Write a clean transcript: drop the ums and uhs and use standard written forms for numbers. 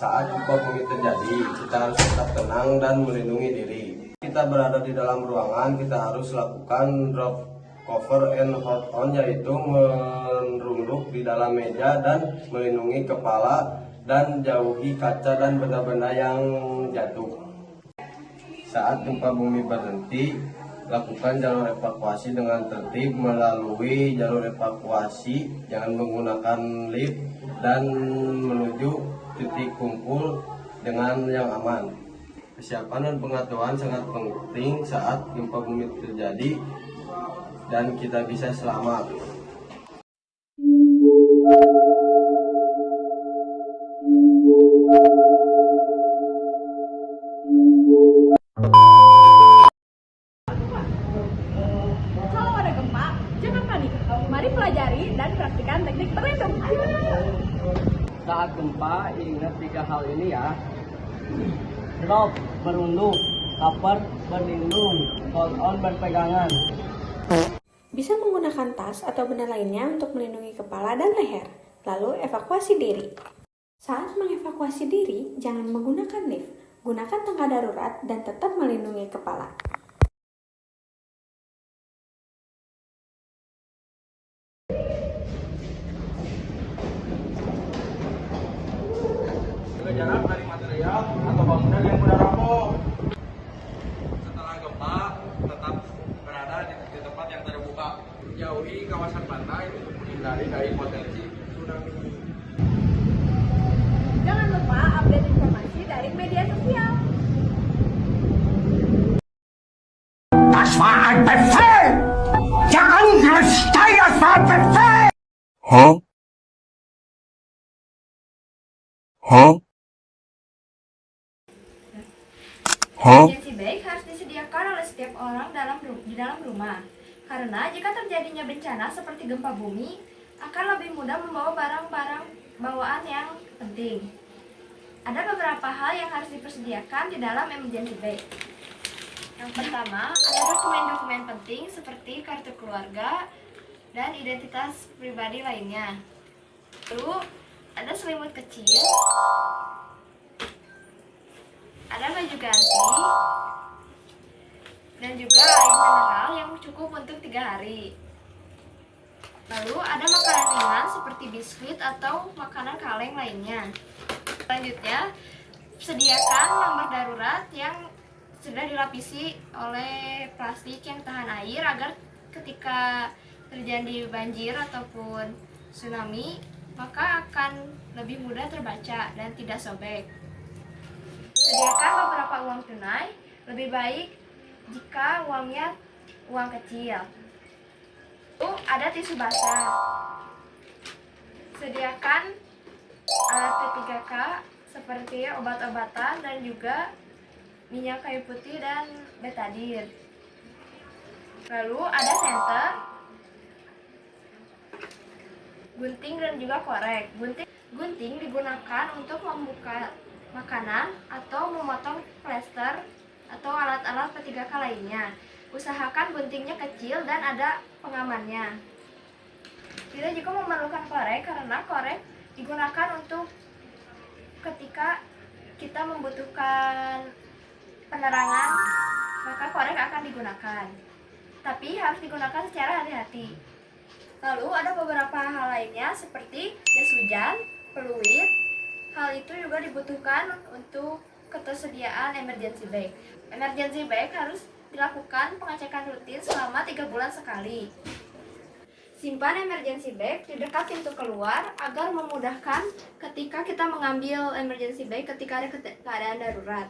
Saat gempa bumi terjadi, kita harus tetap tenang dan melindungi diri. Kita berada di dalam ruangan, kita harus lakukan drop cover and hold on, yaitu merunduk di dalam meja dan melindungi kepala dan jauhi kaca dan benda-benda yang jatuh. Saat gempa bumi berhenti, lakukan jalur evakuasi dengan tertib melalui jalur evakuasi, jangan menggunakan lift dan menuju titik kumpul dengan yang aman. Kesiapan dan pengetahuan sangat penting saat gempa bumi terjadi dan kita bisa selamat. Kalau ada gempa, jangan panik. Mari pelajari dan praktikkan teknik berlindung. Saat gempa, ingat 3 hal ini ya. Drop, merunduk. Cover, berlindung. Hold on, berpegangan. Bisa menggunakan tas atau benda lainnya untuk melindungi kepala dan leher. Lalu evakuasi diri. Saat mengevakuasi diri, jangan menggunakan lift. Gunakan tangga darurat dan tetap melindungi kepala. Jaga jarak dari material atau bangunan yang mudah roboh. Setelah gempa, tetap berada di tempat yang terbuka. Jauhi kawasan pantai untuk menghindari dari potensi tsunami. Jangan lupa update informasi dari media sosial. Das war ein Befehl! Der Angriff Steyrs war ein Befehl! Huh? Huh? Huh? Emergency bag harus disediakan oleh setiap orang di dalam rumah. Karena jika terjadinya bencana seperti gempa bumi, akan lebih mudah membawa barang-barang bawaan yang penting. Ada beberapa hal yang harus dipersediakan di dalam emergency bag. Yang pertama, ada dokumen-dokumen penting seperti kartu keluarga dan identitas pribadi lainnya. Lalu, ada selimut kecil, ada baju ganti, dan juga air mineral yang cukup untuk 3 hari. Lalu ada makanan ringan seperti biskuit atau makanan kaleng lainnya. Selanjutnya, sediakan nomor darurat yang sudah dilapisi oleh plastik yang tahan air agar ketika terjadi banjir ataupun tsunami, maka akan lebih mudah terbaca dan tidak sobek. Sediakan beberapa uang tunai, lebih baik jika uangnya uang kecil. Lalu ada tisu basah. Sediakan alat P3K seperti obat-obatan dan juga minyak kayu putih dan betadine. Lalu ada senter, gunting dan juga korek. Gunting digunakan untuk membuka makanan atau memotong plester atau alat-alat P3K lainnya. Usahakan guntingnya kecil dan ada pengamannya. Kita juga memerlukan korek karena korek digunakan untuk ketika kita membutuhkan penerangan, maka korek akan digunakan. Tapi harus digunakan secara hati-hati. Lalu ada beberapa hal lainnya seperti jas hujan, peluit. Hal itu juga dibutuhkan untuk ketersediaan emergency bag. Emergency bag harus dilakukan pengecekan rutin selama 3 bulan sekali. Simpan emergency bag di dekat pintu keluar agar memudahkan ketika kita mengambil emergency bag ketika ada keadaan darurat.